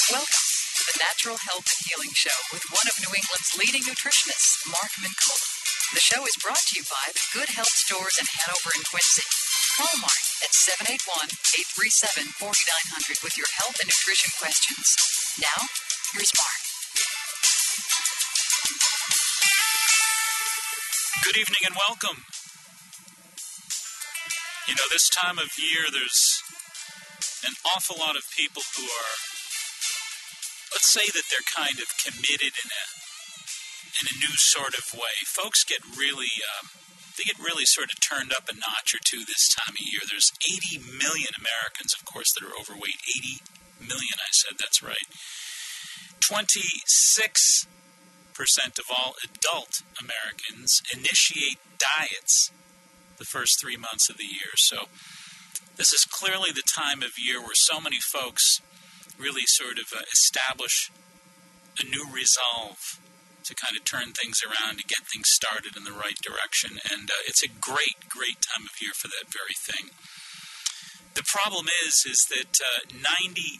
Welcome to the Natural Health and Healing Show with one of New England's leading nutritionists, Mark Mincola. The show is brought to you by the Good Health Stores in Hanover and Quincy. Call Mark at 781-837-4900 with your health and nutrition questions. Now, here's Mark. Good evening and welcome. You know, this time of year, there's an awful lot of people who are, let's say that they're kind of committed in a new sort of way. Folks get really, they get really sort of turned up a notch or two this time of year. There's 80 million Americans, of course, that are overweight. 80 million, I said, that's right. 26% of all adult Americans initiate diets the first 3 months of the year. So this is clearly the time of year where so many folks really sort of establish a new resolve to kind of turn things around, to get things started in the right direction. And it's a great, great time of year for that very thing. The problem is that 97%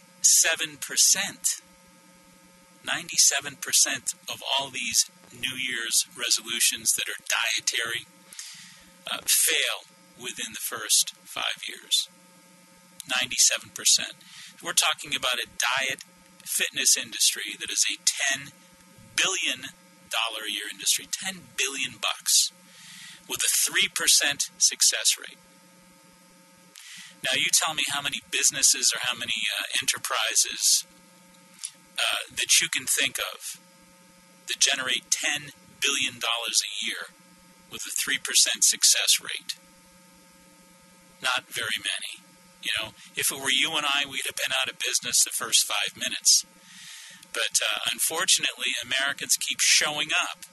of all these New Year's resolutions that are dietary fail within the first 5 years. 97%. We're talking about a diet fitness industry that is a $10 billion a year industry, $10 billion with a 3% success rate. Now you tell me how many businesses or how many enterprises that you can think of that generate $10 billion a year with a 3% success rate. Not very many. You know, if it were you and I, we'd have been out of business the first 5 minutes. But unfortunately, Americans keep showing up.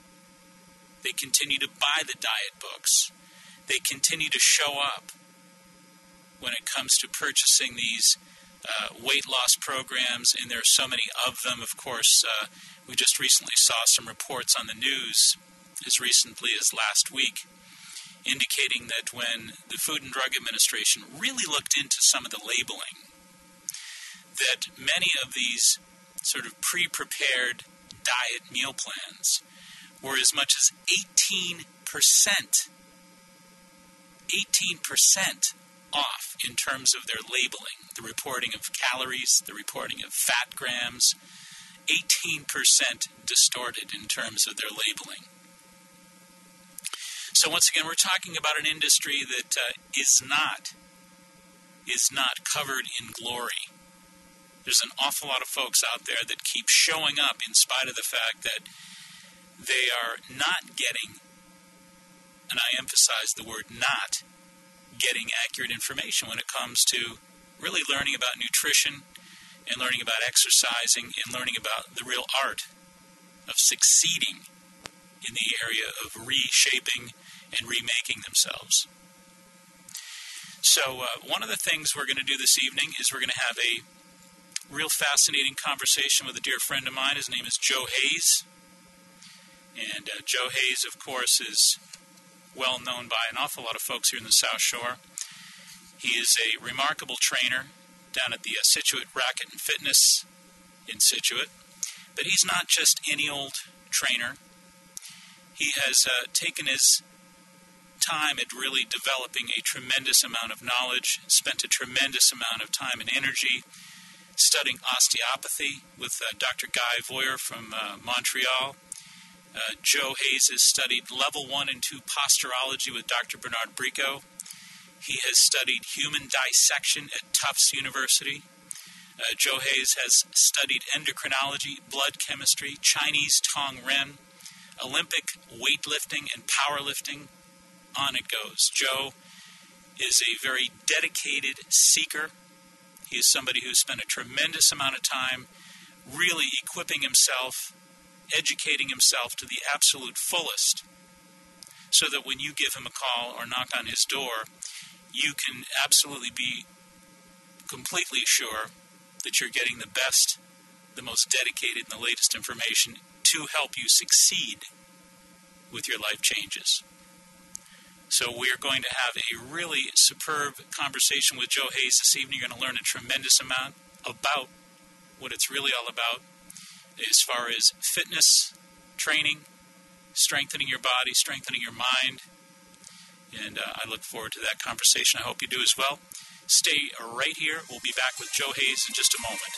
They continue to buy the diet books. They continue to show up when it comes to purchasing these weight loss programs, and there are so many of them. Of course, we just recently saw some reports on the news as recently as last week indicating that when the Food and Drug Administration really looked into some of the labeling, that many of these sort of pre-prepared diet meal plans were as much as 18% off in terms of their labeling, the reporting of calories, the reporting of fat grams, 18% distorted in terms of their labeling. So once again, we're talking about an industry that is not covered in glory. There's an awful lot of folks out there that keep showing up in spite of the fact that they are not getting, and I emphasize the word not, getting accurate information when it comes to really learning about nutrition and learning about exercising and learning about the real art of succeeding in the area of reshaping and remaking themselves. So one of the things we're going to do this evening is we're going to have a real fascinating conversation with a dear friend of mine. His name is Joe Hayes. And Joe Hayes, of course, is well known by an awful lot of folks here in the South Shore. He is a remarkable trainer down at the Scituate Racket and Fitness in Scituate. But he's not just any old trainer. He has taken his time at really developing a tremendous amount of knowledge, spent a tremendous amount of time and energy studying osteopathy with Dr. Guy Voyer from Montreal. Joe Hayes has studied level 1 and 2 posturology with Dr. Bernard Brico. He has studied human dissection at Tufts University. Joe Hayes has studied endocrinology, blood chemistry, Chinese Tong Ren, Olympic weightlifting and powerlifting. On it goes. Joe is a very dedicated seeker. He is somebody who spent a tremendous amount of time really equipping himself, educating himself to the absolute fullest, so that when you give him a call or knock on his door, you can absolutely be completely sure that you're getting the best, the most dedicated, and the latest information to help you succeed with your life changes. So we are going to have a really superb conversation with Joe Hayes this evening. You're going to learn a tremendous amount about what it's really all about as far as fitness, training, strengthening your body, strengthening your mind. And I look forward to that conversation. I hope you do as well. Stay right here. We'll be back with Joe Hayes in just a moment.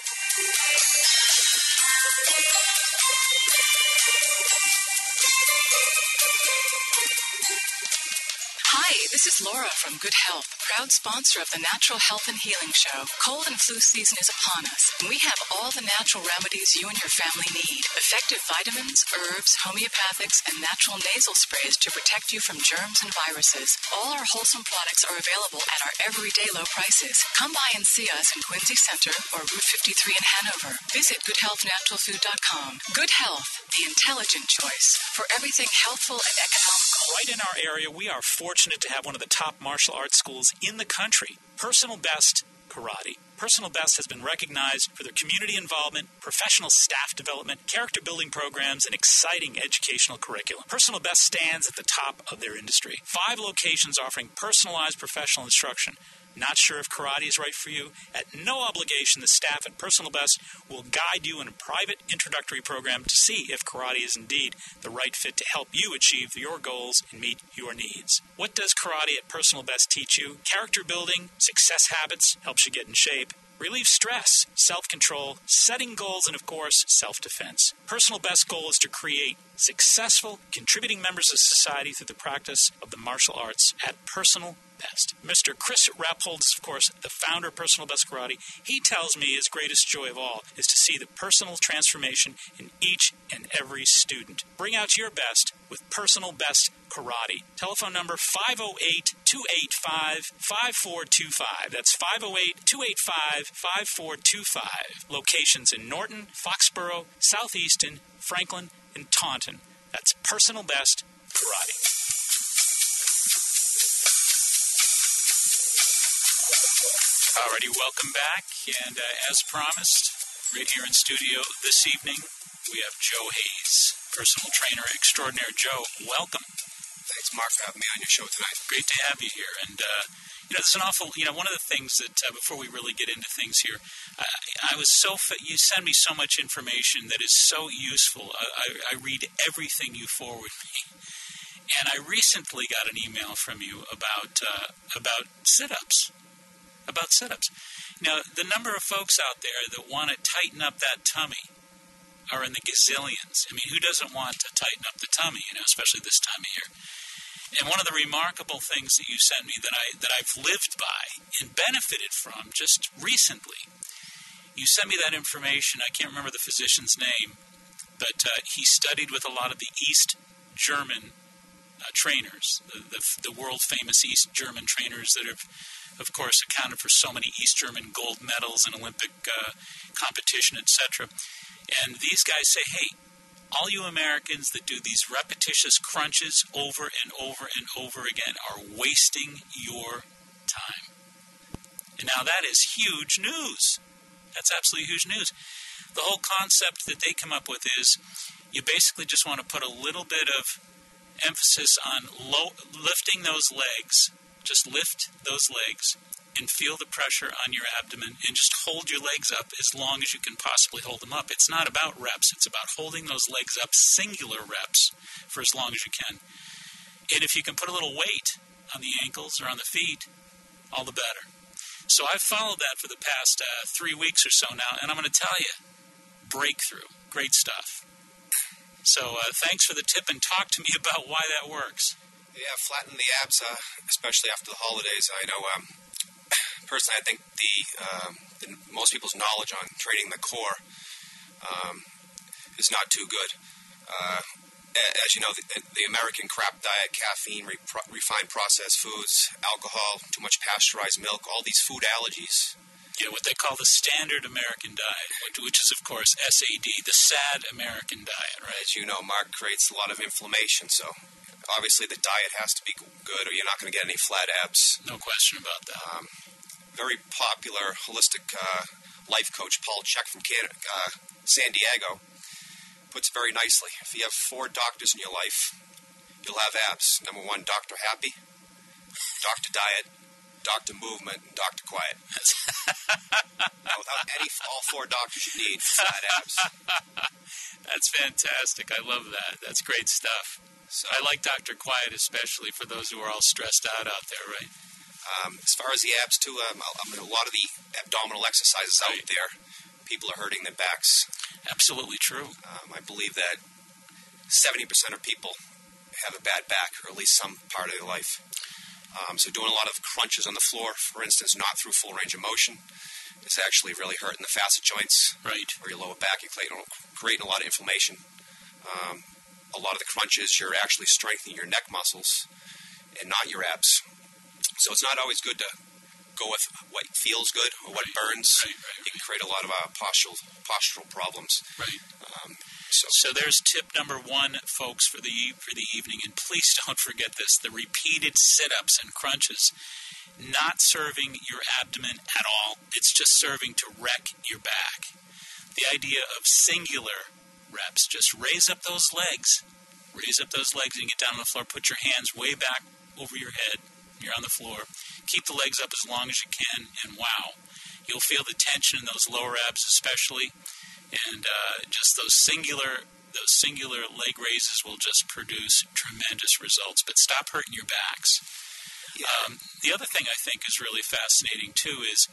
Hi, this is Laura from Good Health, proud sponsor of the Natural Health and Healing Show. Cold and flu season is upon us, and we have all the natural remedies you and your family need. Effective vitamins, herbs, homeopathics, and natural nasal sprays to protect you from germs and viruses. All our wholesome products are available at our everyday low prices. Come by and see us in Quincy Center or Route 53 in Hanover. Visit goodhealthnaturalfood.com. Good Health, the intelligent choice for everything healthful and economical. Right in our area, we are fortunate to have one of the top martial arts schools in the country, Personal Best Karate. Personal Best has been recognized for their community involvement, professional staff development, character building programs, and exciting educational curriculum. Personal Best stands at the top of their industry. 5 locations offering personalized professional instruction. Not sure if karate is right for you? At no obligation, the staff at Personal Best will guide you in a private introductory program to see if karate is indeed the right fit to help you achieve your goals and meet your needs. What does karate at Personal Best teach you? Character building, success habits, helps you get in shape, relieve stress, self-control, setting goals, and, of course, self-defense. Personal Best's goal is to create successful, contributing members of society through the practice of the martial arts at Personal Best. Mr. Chris Rappold is, of course, the founder of Personal Best Karate. He tells me his greatest joy of all is to see the personal transformation in each and every student. Bring out your best with Personal Best Karate. Telephone number 508-285-5425. That's 508-285-5425. Locations in Norton, Foxborough, Southeaston, Franklin, and Taunton. That's Personal Best Karate. Alrighty, welcome back. And as promised, right here in studio this evening, we have Joe Hayes, personal trainer extraordinaire. Joe, welcome. Thanks, Mark, for having me on your show tonight. Great to have you here. And, there's an awful, one of the things that, before we really get into things here, you send me so much information that is so useful. I read everything you forward me. And I recently got an email from you about sit-ups. About sit-ups. Now, the number of folks out there that want to tighten up that tummy are in the gazillions. I mean, who doesn't want to tighten up the tummy, especially this time of year? And one of the remarkable things that you sent me that I've lived by and benefited from just recently, you sent me that information. I can't remember the physician's name, but he studied with a lot of the East German trainers, the world-famous East German trainers that have, of course, accounted for so many East German gold medals in Olympic competition, etc. And these guys say, hey, all you Americans that do these repetitious crunches over and over and over again are wasting your time. And now that is huge news. That's absolutely huge news. The whole concept that they come up with is you basically just want to put a little bit of emphasis on lifting those legs. Just lift those legs and feel the pressure on your abdomen and just hold your legs up as long as you can possibly hold them up. It's not about reps. It's about holding those legs up, singular reps, for as long as you can. And if you can put a little weight on the ankles or on the feet, all the better. So I've followed that for the past 3 weeks or so now, and I'm going to tell you, breakthrough. Great stuff. So thanks for the tip, and talk to me about why that works. Yeah, flatten the abs, especially after the holidays. I know, personally, I think most people's knowledge on training the core is not too good. As you know, the American crap diet, caffeine, refined processed foods, alcohol, too much pasteurized milk, all these food allergies. Yeah, what they call the standard American diet, which is, of course, SAD, the sad American diet, right? As you know, Mark, creates a lot of inflammation, so obviously the diet has to be good or you're not going to get any flat abs. No question about that. Very popular holistic life coach, Paul Chek from Canada, San Diego, puts it very nicely. If you have 4 doctors in your life, you'll have abs. Number 1, Dr. Happy, Dr. Diet, Dr. Movement, and Dr. Quiet. Now, without all 4 doctors you need for flat abs. That's fantastic. I love that. That's great stuff. So, I like Dr. Quiet especially for those who are all stressed out there, right? As far as the abs, too, a lot of the abdominal exercises out there, people are hurting their backs. Absolutely true. I believe that 70% of people have a bad back, or at least some part of their life. So doing a lot of crunches on the floor, for instance, not through full range of motion, is actually really hurting the facet joints, right, or your lower back. You're creating a lot of inflammation. A lot of the crunches, you're actually strengthening your neck muscles and not your abs. So it's not always good to go with what feels good or what burns. Right. You can create a lot of postural problems. Right. So there's tip number 1, folks, for the evening, and please don't forget this: the repeated sit-ups and crunches, not serving your abdomen at all. It's just serving to wreck your back. The idea of singular reps, just raise up those legs, and you get down on the floor. Put your hands way back over your head. You're on the floor. Keep the legs up as long as you can, and wow, you'll feel the tension in those lower abs especially. And just those singular leg raises will just produce tremendous results. But stop hurting your backs. Yeah. The other thing I think is really fascinating too is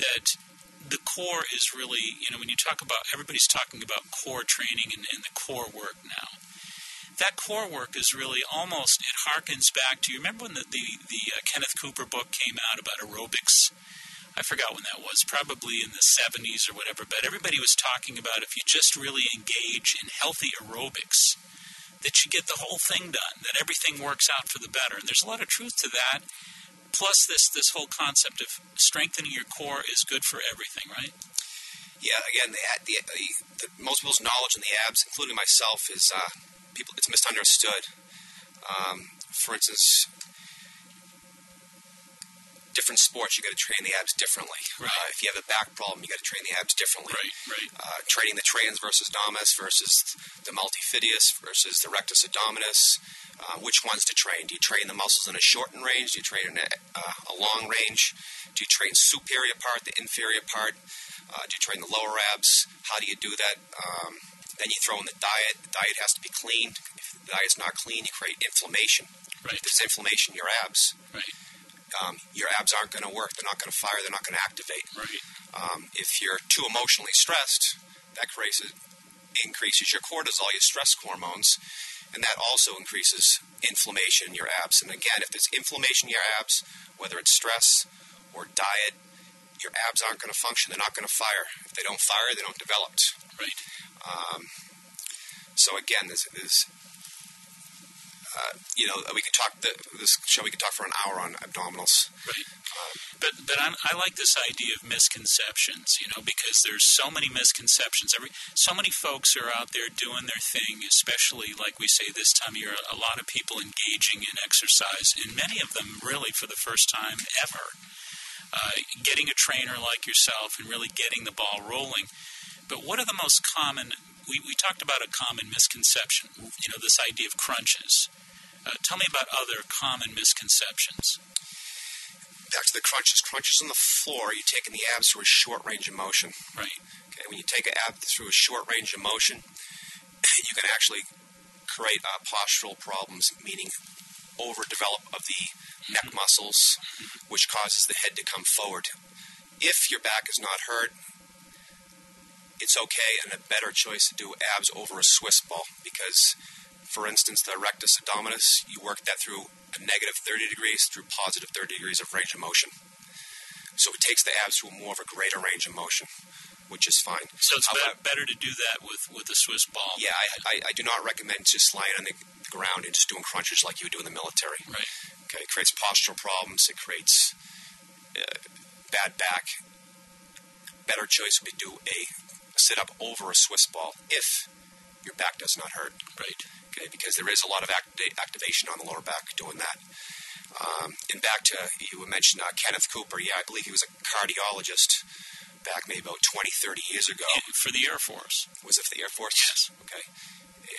that the core is really, when you talk about, everybody's talking about core training and the core work now. That core work is really almost, it harkens back to, you remember when the Kenneth Cooper book came out about aerobics? I forgot when that was, probably in the 70s or whatever, but everybody was talking about if you just really engage in healthy aerobics, that you get the whole thing done, that everything works out for the better. And there's a lot of truth to that. Plus this whole concept of strengthening your core is good for everything, right? Yeah, again, the most people's knowledge in the abs, including myself, is it's misunderstood. For instance, different sports, you got to train the abs differently. Right. If you have a back problem, you got to train the abs differently. Right. Training the trans versus dominus versus the multifidus versus the rectus abdominis. Which ones to train? Do you train the muscles in a shortened range? Do you train in a long range? Do you train superior part, the inferior part? Do you train the lower abs? How do you do that? Then you throw in the diet. The diet has to be clean. If the diet's not clean, you create inflammation. Right. If there's inflammation in your abs. Right. Your abs aren't going to work. They're not going to fire. They're not going to activate. Right. If you're too emotionally stressed, that increases your cortisol, your stress hormones, and that also increases inflammation in your abs. And again, if there's inflammation in your abs, whether it's stress or diet, your abs aren't going to function. They're not going to fire. If they don't fire, they don't develop. Right. So again, we could talk. We could talk for an hour on abdominals. Right. But I like this idea of misconceptions. Because there's so many misconceptions. So many folks are out there doing their thing, especially like we say this time of year. A lot of people engaging in exercise, and many of them really for the first time ever. Getting a trainer like yourself and really getting the ball rolling. But what are the most common? We talked about a common misconception. This idea of crunches. Tell me about other common misconceptions. Back to the crunches. Crunches on the floor, you're taking the abs through a short range of motion. Right. Okay. When you take an ab through a short range of motion, you can actually create postural problems, meaning overdevelop of the neck muscles, which causes the head to come forward. If your back is not hurt, it's okay and a better choice to do abs over a Swiss ball because, for instance, the rectus abdominis, you work that through a negative 30 degrees through positive 30 degrees of range of motion. So it takes the abs through more of a greater range of motion, which is fine. So it's better to do that with a Swiss ball? Yeah, I do not recommend just lying on the ground and just doing crunches like you would do in the military. Right. Okay, it creates postural problems. It creates bad back. Better choice would be to do a sit-up over a Swiss ball if your back does not hurt. Right. Okay, because there is a lot of activation on the lower back doing that. And back to, you mentioned Kenneth Cooper. Yeah, I believe he was a cardiologist back maybe about 20, 30 years ago. For the Air Force. Was it for the Air Force? Yes. Okay.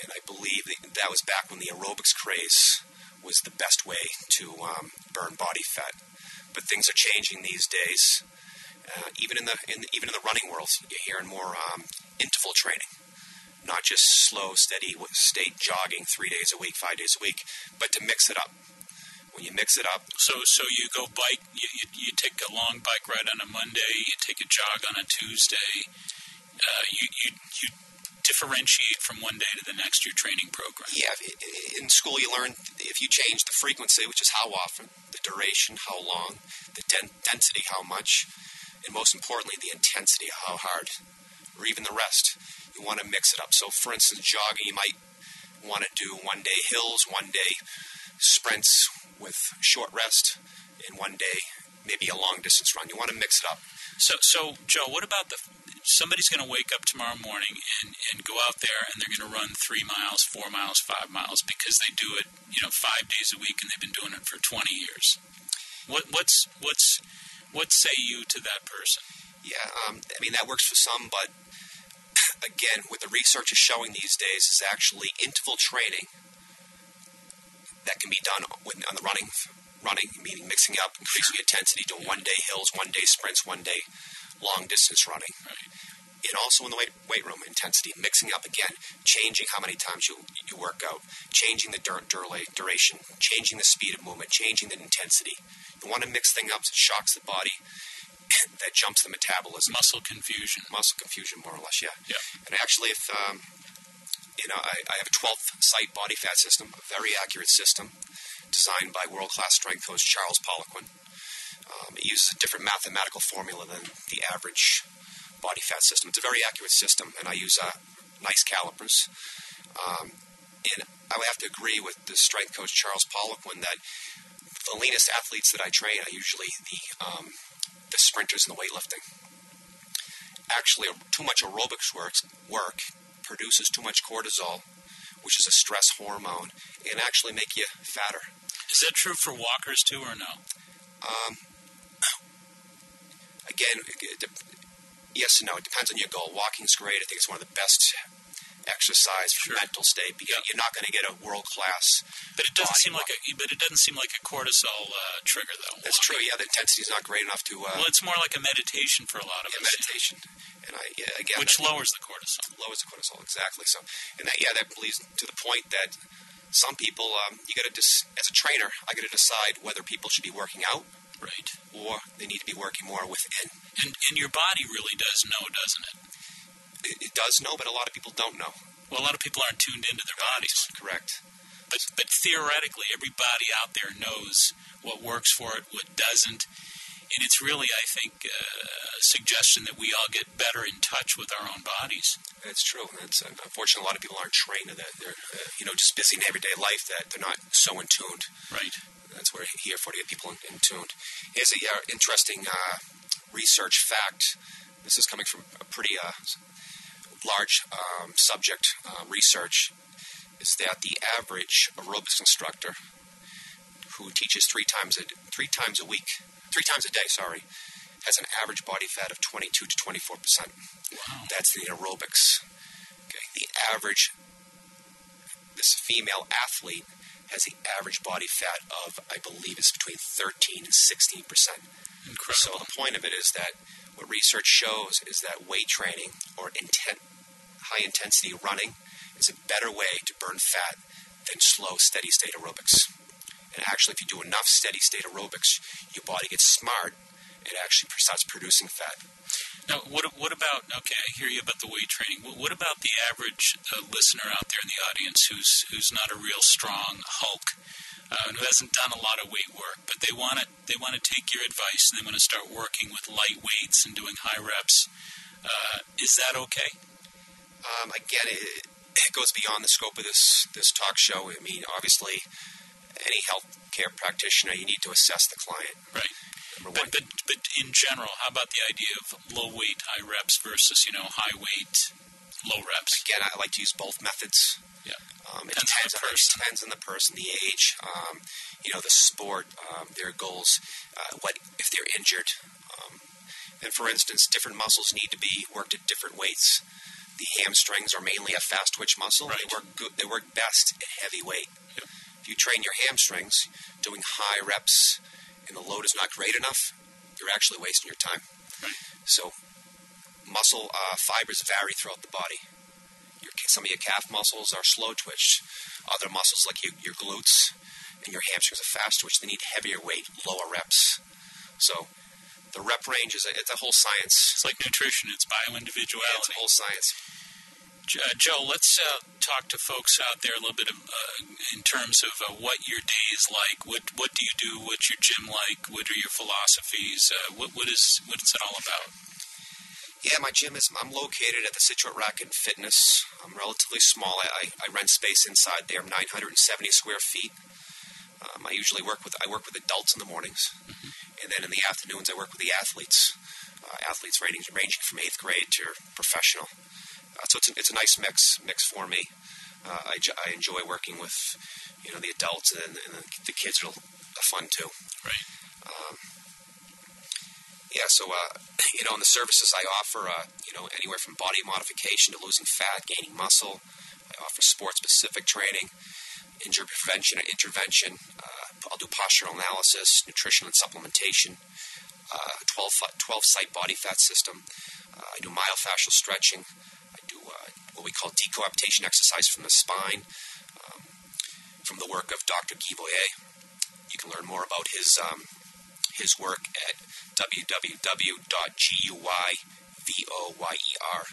And I believe that was back when the aerobics craze was the best way to burn body fat. But things are changing these days. Even in the running world, you're hearing more interval training, not just slow, steady state jogging 3 days a week, 5 days a week, but to mix it up. When you mix it up, so you go bike, you take a long bike ride on a Monday, you take a jog on a Tuesday. You differentiate from one day to the next your training program. Yeah, in school you learn if you change the frequency, which is how often, the duration, how long, the density, how much, and most importantly, the intensity, how hard, or even the rest. You want to mix it up. So, for instance, jogging, you might want to do one day hills, one day sprints with short rest, and one day maybe a long distance run. You want to mix it up. So Joe, what about somebody's going to wake up tomorrow morning and go out there and they're going to run 3 miles, 4 miles, 5 miles because they do it, 5 days a week and they've been doing it for 20 years. What say you to that person? Yeah, that works for some, but again, what the research is showing these days is actually interval training that can be done on the running, meaning mixing up, increasing intensity, doing 1 day hills, 1 day sprints, 1 day long distance running. Right. And also in the weight room, intensity, mixing up again, changing how many times you work out, changing the duration, changing the speed of movement, changing the intensity. You want to mix things up, so it shocks the body, that jumps the metabolism. Muscle confusion, more or less, yeah. Yeah. And actually, if I have a 12th site body fat system, a very accurate system, designed by world-class strength coach Charles Poliquin. It uses a different mathematical formula than the average body fat system. It's a very accurate system, and I use nice calipers. And I would have to agree with the strength coach Charles Poliquin that the leanest athletes that I train are usually the sprinters and the weightlifting. Actually, too much aerobics work produces too much cortisol, which is a stress hormone, and actually make you fatter. Is that true for walkers too, or no? Again, yes and no. It depends on your goal. Walking's great. I think it's one of the best exercise for mental state because you're not going to get a world class. But it doesn't seem like a cortisol trigger, though. That's true. Yeah, the intensity is not great enough to. Well, it's more like a meditation for a lot of us. Meditation, and which lowers the cortisol. Lowers the cortisol, exactly. So, and that leads to the point that some people, you got to as a trainer, I got to decide whether people should be working out. Right. Or they need to be working more within. And your body really does know, doesn't it? It does know, but a lot of people don't know. Well, a lot of people aren't tuned into their bodies. Correct. But theoretically, everybody out there knows what works for it, what doesn't. And it's really, I think, a suggestion that we all get better in touch with our own bodies. That's true. Unfortunately, a lot of people aren't trained in that. They're just busy in everyday life that they're not so in tuned. Right. That's where here for to get people in tuned. Here's an interesting research fact. This is coming from a pretty large subject research. Is that the average aerobics instructor who teaches 3 times a day, has an average body fat of 22 to 24%. Wow. That's the aerobics. Okay. The average, this female athlete has the average body fat of, I believe, is between 13 and 16%. Incredible. So the point of it is that what research shows is that weight training or high-intensity running is a better way to burn fat than slow, steady-state aerobics. And actually, if you do enough steady-state aerobics, your body gets smart and actually starts producing fat. Now, what about, okay, I hear you about the weight training. What about the average listener out there in the audience who's not a real strong Hulk, who hasn't done a lot of weight work, but they want to take your advice and they want to start working with light weights and doing high reps? Is that okay? Again, it goes beyond the scope of this talk show. I mean, obviously, any healthcare practitioner, you need to assess the client. Right. But in general, how about the idea of low weight, high reps versus, high weight, low reps? Again, I like to use both methods. Yeah. It depends on the person, the age, the sport, their goals, what if they're injured. And for instance, different muscles need to be worked at different weights. The hamstrings are mainly a fast twitch muscle. Right. They work best at heavy weight. Yep. If you train your hamstrings doing high reps and the load is not great enough, you're actually wasting your time. Right. So muscle fibers vary throughout the body. Some of your calf muscles are slow twitch. Other muscles like your glutes and your hamstrings are fast twitch. They need heavier weight, lower reps. So the rep range it's a whole science. It's like nutrition. It's bioindividuality. Yeah, it's a whole science. Joe, let's talk to folks out there a little bit in terms of what your day is like. What do you do? What's your gym like? What are your philosophies? What is it all about? Yeah, my gym I'm located at the Situate Racket Fitness. I'm relatively small. I rent space inside there. I'm 970 square feet. I usually work with adults in the mornings, and then in the afternoons I work with the athletes. Athletes ranging from 8th grade to professional. So it's a nice mix for me. I enjoy working with the adults, and the kids are fun too. Right. Yeah, so, in the services I offer, anywhere from body modification to losing fat, gaining muscle. I offer sport-specific training, injury prevention and intervention. I'll do postural analysis, nutrition and supplementation, 12-site body fat system. I do myofascial stretching. I do what we call decoaptation exercise from the spine, from the work of Dr. Guy Voyer. You can learn more about his work at www.guivoyer.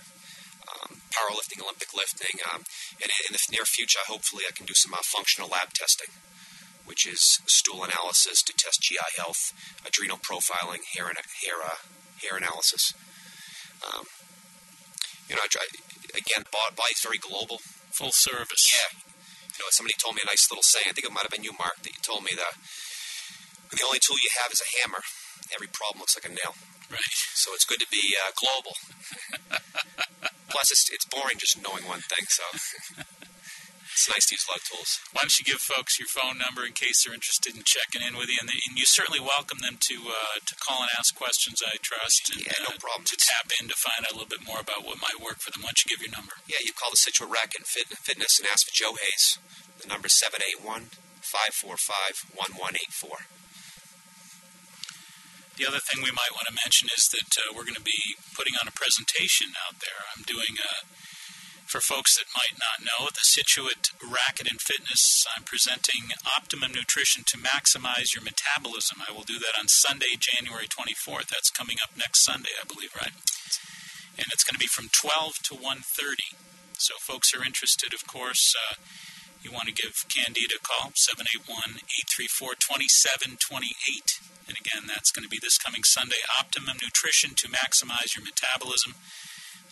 Powerlifting, Olympic lifting, and in the near future, hopefully, I can do some functional lab testing, which is stool analysis to test GI health, adrenal profiling, hair analysis. Again, body's very global. Full service. Yeah. Somebody told me a nice little saying. I think it might have been you, Mark, that you told me that the only tool you have is a hammer. Every problem looks like a nail. Right. So it's good to be global. Plus, it's boring just knowing one thing, so it's nice to use a lot of tools. Why don't you give folks your phone number in case they're interested in checking in with you, and you certainly welcome them to call and ask questions, I trust. And, no problem. To tap in to find out a little bit more about what might work for them. Why don't you give your number? Yeah, you call the Situate Racket Fitness and ask for Joe Hayes. The number is 781-545-1184. The other thing we might want to mention is that we're going to be putting on a presentation out there. I'm doing, for folks that might not know, at the Situate Racket and Fitness, I'm presenting Optimum Nutrition to Maximize Your Metabolism. I will do that on Sunday, January 24th. That's coming up next Sunday, I believe, right? And it's going to be from 12 to 1:30. So folks are interested, of course. You want to give Candide a call, 781-834-2728. And again, that's going to be this coming Sunday, Optimum Nutrition to Maximize Your Metabolism.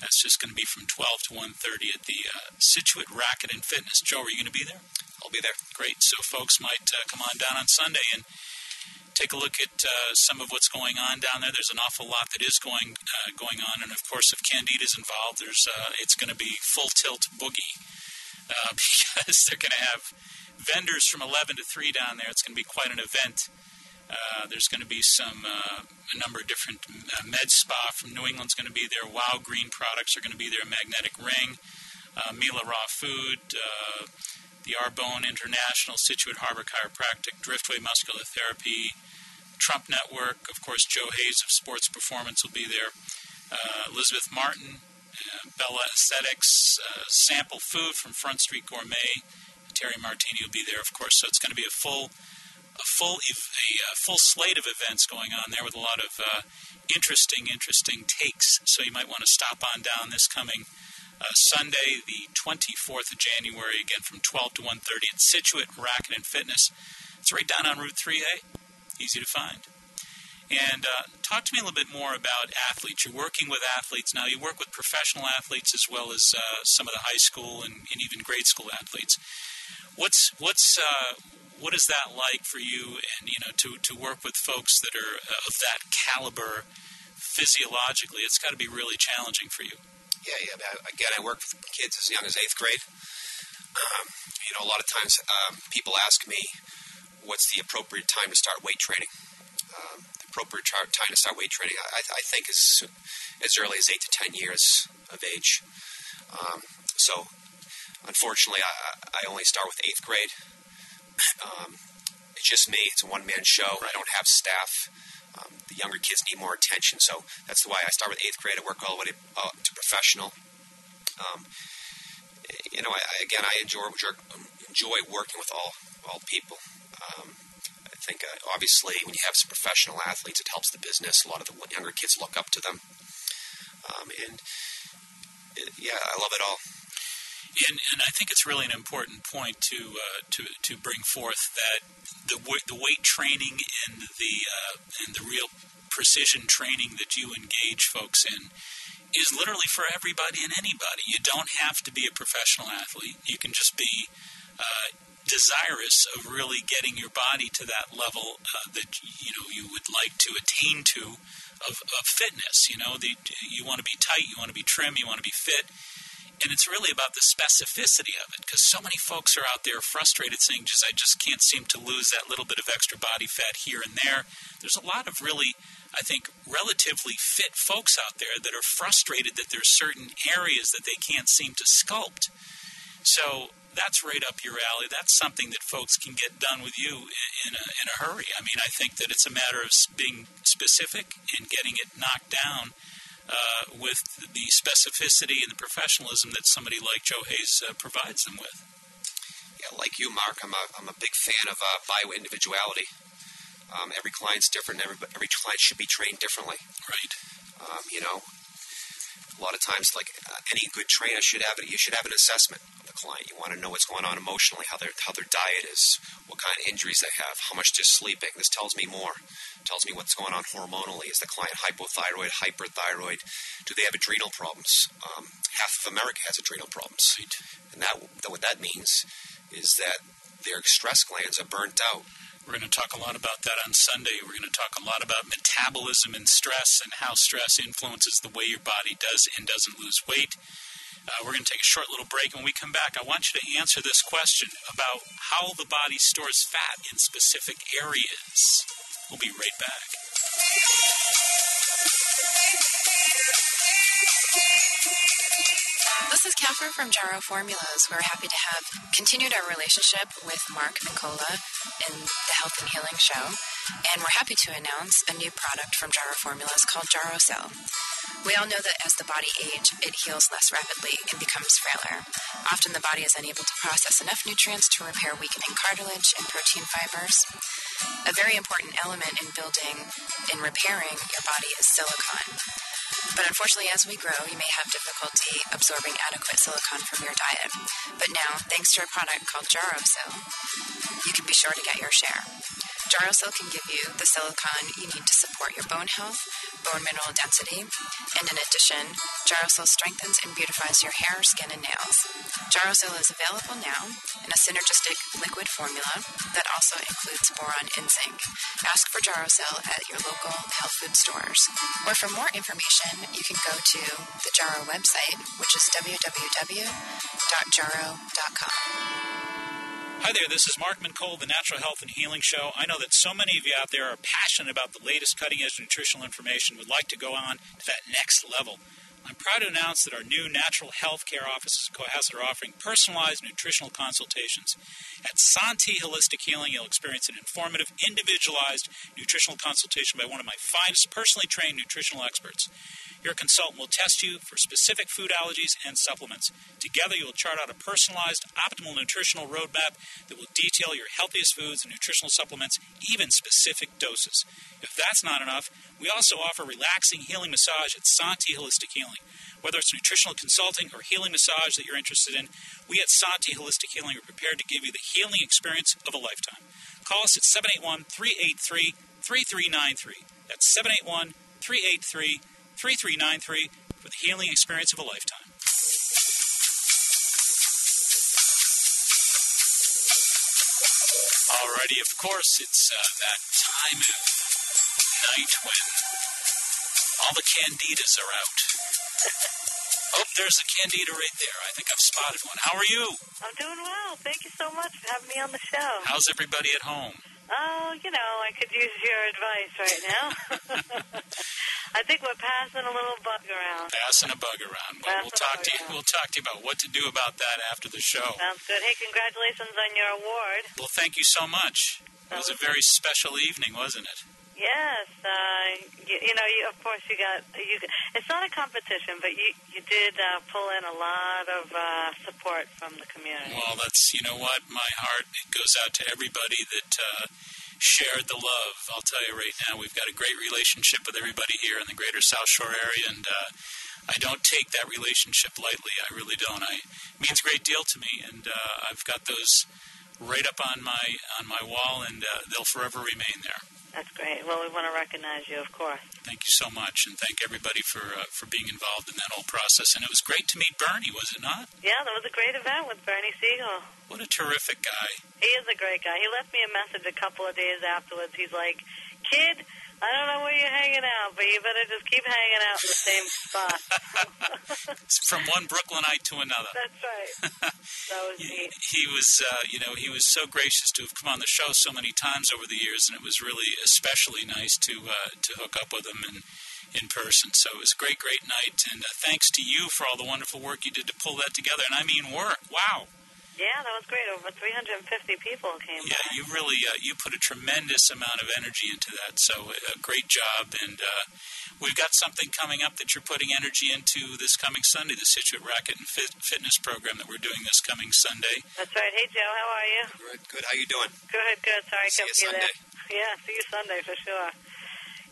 That's just going to be from 12 to 1:30 at the Situate Racket and Fitness. Joe, are you going to be there? I'll be there. Great. So folks might come on down on Sunday and take a look at some of what's going on down there. There's an awful lot that is going on. And, of course, if Candide is involved, it's going to be full tilt boogie. Because they're going to have vendors from 11 to 3 down there. It's going to be quite an event. There's going to be a number of different med spa from New England's going to be there. Wow Green products are going to be there. Magnetic Ring, Mila Raw Food, the Arbonne International, Situate Harbor Chiropractic, Driftway Muscular Therapy, Trump Network. Of course, Joe Hayes of Sports Performance will be there. Elizabeth Martin, Bella Aesthetics, Sample Food from Front Street Gourmet. Terry Martini will be there, of course. So it's going to be a full slate of events going on there with a lot of interesting takes. So you might want to stop on down this coming Sunday, the 24th of January, again from 12 to 1:30 at Situate Racket and Fitness. It's right down on Route 3A. Easy to find. And talk to me a little bit more about athletes. You're working with athletes now. You work with professional athletes as well as some of the high school and even grade school athletes. What is that like for you, and to work with folks that are of that caliber physiologically? It's got to be really challenging for you. Yeah. Again, I work with kids as young as 8th grade. A lot of times people ask me, what's the appropriate time to start weight training? The appropriate time to start weight training, I think, is as early as 8 to 10 years of age. So, unfortunately, I only start with 8th grade. It's just me. It's a one-man show. I don't have staff. The younger kids need more attention, so that's why I start with 8th grade. I work all the way to professional. I enjoy working with all people. I think obviously when you have some professional athletes, it helps the business. A lot of the younger kids look up to them, I love it all. And I think it's really an important point to bring forth that the weight training and the real precision training that you engage folks in is literally for everybody and anybody. You don't have to be a professional athlete. You can just be desirous of really getting your body to that level that you would like to attain to of fitness. You want to be tight, you want to be trim, you want to be fit. And it's really about the specificity of it, because so many folks are out there frustrated saying, I just can't seem to lose that little bit of extra body fat here and there. There's a lot of really, I think, relatively fit folks out there that are frustrated that there's certain areas that they can't seem to sculpt. So that's right up your alley. That's something that folks can get done with you in a hurry. I mean, I think that it's a matter of being specific and getting it knocked down with the specificity and the professionalism that somebody like Joe Hayes provides them with. Yeah, like you, Mark, I'm a big fan of bio-individuality. Every client's different. Every client should be trained differently. Right. A lot of times, like any good trainer should have an assessment of the client. You want to know what's going on emotionally, how their diet is, what kind of injuries they have, how much they're sleeping. This tells me more. It tells me what's going on hormonally. Is the client hypothyroid, hyperthyroid? Do they have adrenal problems? Half of America has adrenal problems. Right. And what that means is that their stress glands are burnt out. We're going to talk a lot about that on Sunday. We're going to talk a lot about metabolism and stress and how stress influences the way your body does and doesn't lose weight. We're going to take a short little break. When we come back, I want you to answer this question about how the body stores fat in specific areas. We'll be right back. This is Catherine from Jarrow Formulas. We're happy to have continued our relationship with Mark Nicola in the Health and Healing Show, and we're happy to announce a new product from Jarrow Formulas called Jarrow Cell. We all know that as the body ages, it heals less rapidly and becomes frailer. Often the body is unable to process enough nutrients to repair weakening cartilage and protein fibers. A very important element in building and repairing your body is silicone. But unfortunately, as we grow, you may have difficulty absorbing adequate silicone from your diet. But now, thanks to a product called Jarrow Cell, you can be sure to get your share. Jarrow Cell can give you the silicone you need to support your bone health, bone mineral density, and in addition, Jarrow Cell strengthens and beautifies your hair, skin, and nails. Jarrow Cell is available now in a synergistic liquid formula that also includes boron and zinc. Ask for Jarrow Cell at your local health food stores. Or for more information, you can go to the Jarrow website, which is www.jarrow.com. Hi there, this is Mark Mincole, the Natural Health and Healing Show. I know that so many of you out there are passionate about the latest cutting-edge nutritional information, would like to go on to that next level. I'm proud to announce that our new natural health care offices in Cohasset are offering personalized nutritional consultations. At Santi Holistic Healing, you'll experience an informative, individualized nutritional consultation by one of my finest personally trained nutritional experts. Your consultant will test you for specific food allergies and supplements. Together, you will chart out a personalized, optimal nutritional roadmap that will detail your healthiest foods and nutritional supplements, even specific doses. If that's not enough, we also offer relaxing healing massage at Santi Holistic Healing. Whether it's nutritional consulting or healing massage that you're interested in, we at Santi Holistic Healing are prepared to give you the healing experience of a lifetime. Call us at 781-383-3393. That's 781-383-3393 for the healing experience of a lifetime. Alrighty, of course, it's that time of night when all the candidas are out. Oh, there's a candida right there. I think I've spotted one. How are you? I'm doing well. Thank you so much for having me on the show. How's everybody at home? Oh, I could use your advice right now. I think we're passing a little bug around. Passing a bug around. Well, we'll talk to you. We'll talk to you about what to do about that after the show. Sounds good. Hey, congratulations on your award. Well, thank you so much. It was a very special evening, wasn't it? Yes. Of course, you got. It's not a competition, but you did pull in a lot of support from the community. Well, you know what? My heart goes out to everybody that shared the love. I'll tell you right now, we've got a great relationship with everybody here in the greater South Shore area, and I don't take that relationship lightly. I really don't. It means a great deal to me, and I've got those right up on my wall, and they'll forever remain there. That's great. Well, we want to recognize you, of course. Thank you so much, and thank everybody for being involved in that whole process. And it was great to meet Bernie, was it not? Yeah, that was a great event with Bernie Siegel. What a terrific guy. He is a great guy. He left me a message a couple of days afterwards. He's like, "Kid, I don't know where you're hanging out, but you better just keep hanging out in the same spot." From one Brooklynite to another. That's right. That was neat. He was, he was so gracious to have come on the show so many times over the years, and it was really especially nice to hook up with him in person. So it was a great, great night, and thanks to you for all the wonderful work you did to pull that together. And I mean work. Wow. Yeah, that was great. Over 350 people came by. Yeah, you really you put a tremendous amount of energy into that. So a great job, and we've got something coming up that you're putting energy into this coming Sunday, the Situate Racket and Fitness program that we're doing this coming Sunday. That's right. Hey, Joe, how are you? Good. How you doing? Good. Sorry I See couldn't you be Sunday. there. Yeah, see you Sunday for sure.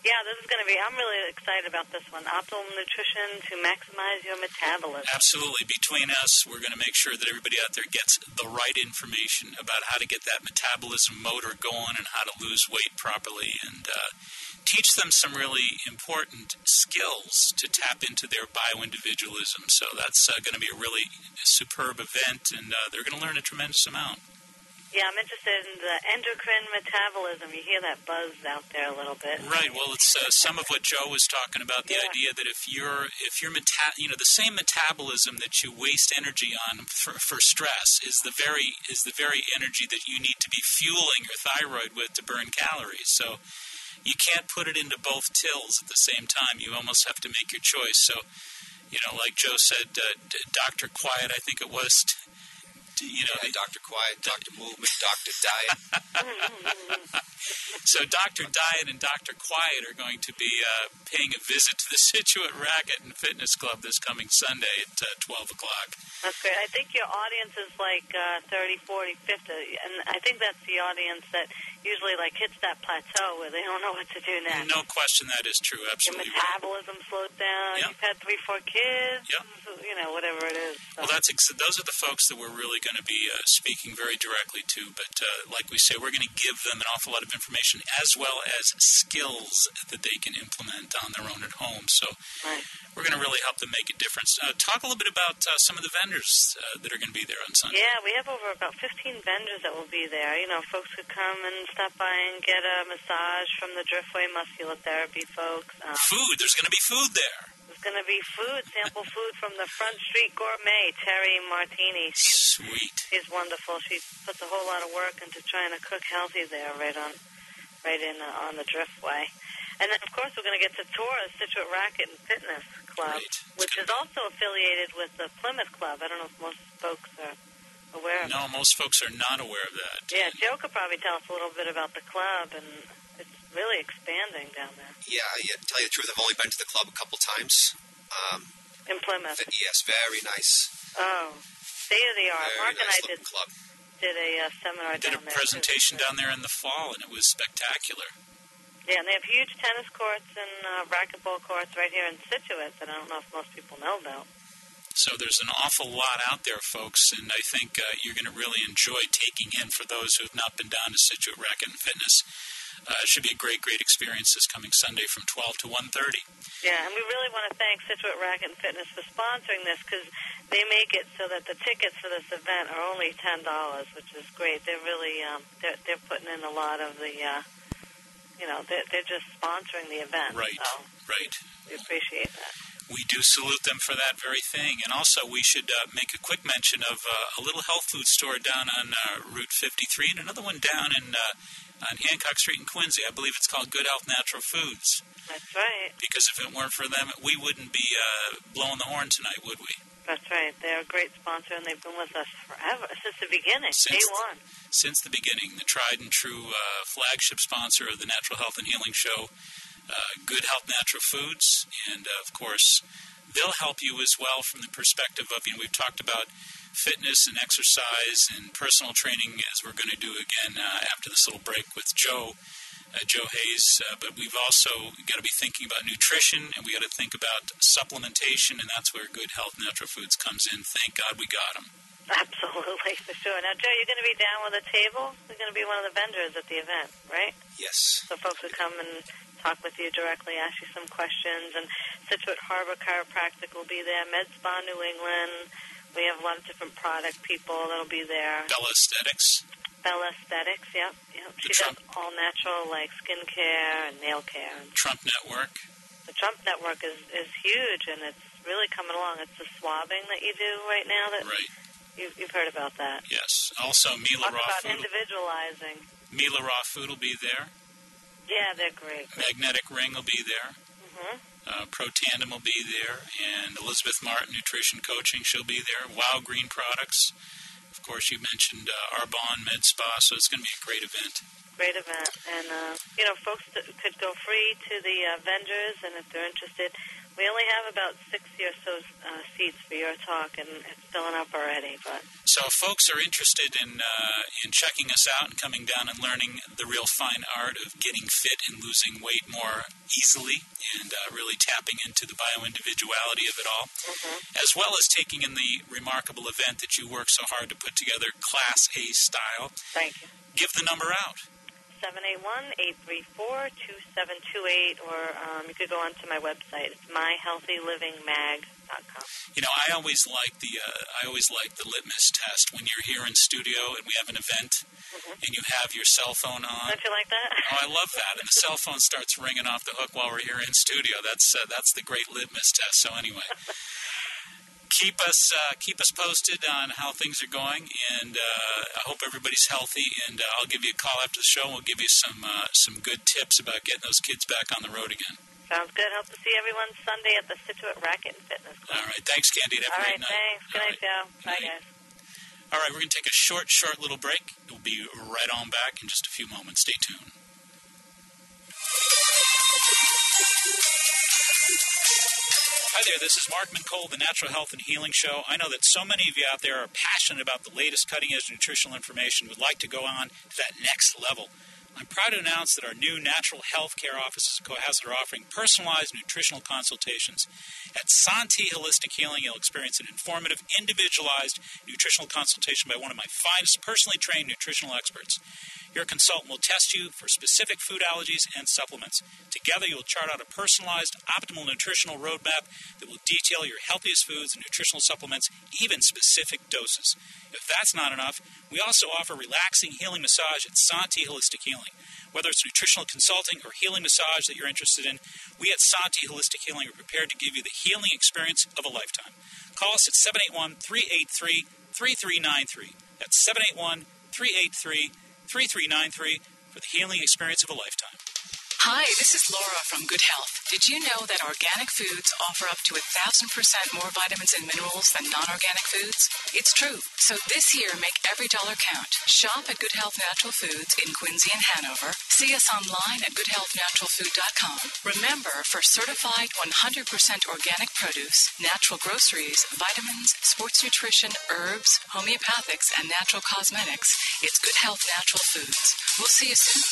Yeah, this is going to be, I'm really excited about this one. Optimal nutrition to maximize your metabolism. Absolutely. Between us, we're going to make sure that everybody out there gets the right information about how to get that metabolism motor going and how to lose weight properly, and teach them some really important skills to tap into their bio-individualism. So that's going to be a really superb event, and they're going to learn a tremendous amount. Yeah, I'm interested in the endocrine metabolism. You hear that buzz out there a little bit. Right. Well, it's some of what Joe was talking about. The idea that if you're the same metabolism that you waste energy on for stress is the very energy that you need to be fueling your thyroid with to burn calories. So you can't put it into both tills at the same time. You almost have to make your choice. So, like Joe said, Dr. Quiet, I think it was. Dr. Quiet, Dr. Movement, Dr. Diet. So Dr. Diet and Dr. Quiet are going to be paying a visit to the Situate Racket and Fitness Club this coming Sunday at 12 o'clock. That's great. I think your audience is like 30, 40, 50, and I think that's the audience that usually hits that plateau where they don't know what to do next. No question that is true. Absolutely. Your metabolism slows down. Yep. You've had 3-4 kids. Yep. Whatever it is. So. Well, those are the folks that we're really going to be speaking very directly to. But like we say, we're going to give them an awful lot of information as well as skills that they can implement on their own at home. So we're going to really help them make a difference. Talk a little bit about some of the vendors that are going to be there on Sunday. Yeah, we have over about 15 vendors that will be there. Folks could come and stop by and get a massage from the Driftway Muscular Therapy folks. Food. There's going to be food there. There's going to be sample food from the Front Street Gourmet, Terry Martini. Sweet. She's wonderful. She puts a whole lot of work into trying to cook healthy there right on the Driftway. And then, of course, we're going to get to tour the Situate Racket and Fitness Club, which is also affiliated with the Plymouth Club. I don't know if most folks are aware of No, most folks are not aware of that. Yeah, Joe could probably tell us a little bit about the club, and it's really expanding down there. Yeah, to tell you the truth, I've only been to the club a couple times. In Plymouth? Yes, very nice. Oh, state-of-the-art. Mark and I did a seminar down there. Did a presentation down there in the fall, and it was spectacular. Yeah, and they have huge tennis courts and racquetball courts right here in Situate that I don't know if most people know about. So there's an awful lot out there, folks, and I think you're going to really enjoy taking in for those who have not been down to Situate Racket and Fitness. It should be a great, great experience this coming Sunday from 12 to 1:30. Yeah, and we really want to thank Situate Racket and Fitness for sponsoring this, because they make it so that the tickets for this event are only $10, which is great. They're really they're putting in a lot of the they're just sponsoring the event. Right. So right. We appreciate that. We do salute them for that very thing. And also, we should make a quick mention of a little health food store down on Route 53 and another one down in on Hancock Street in Quincy. I believe it's called Good Health Natural Foods. That's right. Because if it weren't for them, we wouldn't be blowing the horn tonight, would we? That's right. They're a great sponsor, and they've been with us forever, since the beginning, day one. Since the beginning, the tried and true flagship sponsor of the Natural Health and Healing Show, Good Health Natural Foods, and of course, they'll help you as well from the perspective of, we've talked about fitness and exercise and personal training, as we're going to do again after this little break with Joe Hayes, but we've also got to be thinking about nutrition, and we got to think about supplementation, and that's where Good Health Natural Foods comes in. Thank God we got them. Absolutely, for sure. Now, Joe, you're going to be down with a table? You're going to be one of the vendors at the event, right? Yes. So folks will come and talk with you directly, ask you some questions, and Situate Harbor Chiropractic will be there, Med Spa New England. We have a lot of different product people that'll be there. Bella Aesthetics. Bella Aesthetics, yep. She does all natural, like skincare and nail care. Trump Network. The Trump Network is huge, and it's really coming along. It's the swabbing that you do right now. Right. You've heard about that. Yes. Also, Mila Raw about Food. Individualizing. Mila Raw Food will be there. Yeah, they're great. Magnetic Ring will be there. Mm-hmm. Pro Tandem will be there, and Elizabeth Martin Nutrition Coaching, she'll be there. Wow Green Products. Of course, you mentioned Arbonne Med Spa, so it's going to be a great event. Great event. And, folks could go free to the vendors, and if they're interested, we only have about 60 or so seats for your talk, and it's filling up already. But so if folks are interested in checking us out and coming down and learning the real fine art of getting fit and losing weight more easily and really tapping into the bio-individuality of it all, as well as taking in the remarkable event that you work so hard to put together, Class A style. Thank you. Give the number out. 781-834-2728, or you could go onto my website. It's myhealthylivingmag.com. I always like the litmus test when you're here in studio and we have an event and you have your cell phone on. Don't you like that? Oh, I love that. And the cell phone starts ringing off the hook while we're here in studio. That's the great litmus test. So anyway. Keep us posted on how things are going, and I hope everybody's healthy. And I'll give you a call after the show, and we'll give you some good tips about getting those kids back on the road again. Sounds good. Hope to see everyone Sunday at the Situate Racket and Fitness Club. All right. Thanks, Candy. Have a great night. Thanks. Good night, Joe. Bye, guys. All right. We're going to take a short little break. We'll be right on back in just a few moments. Stay tuned. Hi there, this is Mark Mincole, the Natural Health and Healing Show. I know that so many of you out there are passionate about the latest cutting-edge nutritional information, would like to go on to that next level. I'm proud to announce that our new natural health care offices in Cohasset are offering personalized nutritional consultations. At Santi Holistic Healing, you'll experience an informative, individualized nutritional consultation by one of my finest personally trained nutritional experts. Your consultant will test you for specific food allergies and supplements. Together, you will chart out a personalized, optimal nutritional roadmap that will detail your healthiest foods and nutritional supplements, even specific doses. If that's not enough, we also offer relaxing healing massage at Santi Holistic Healing. Whether it's nutritional consulting or healing massage that you're interested in, we at Santi Holistic Healing are prepared to give you the healing experience of a lifetime. Call us at 781-383-3393. That's 781-383-3393 for the healing experience of a lifetime. Hi, this is Laura from Good Health. Did you know that organic foods offer up to 1,000% more vitamins and minerals than non-organic foods? It's true. So this year, make every dollar count. Shop at Good Health Natural Foods in Quincy and Hanover. See us online at goodhealthnaturalfood.com. Remember, for certified 100% organic produce, natural groceries, vitamins, sports nutrition, herbs, homeopathics, and natural cosmetics, it's Good Health Natural Foods. We'll see you soon.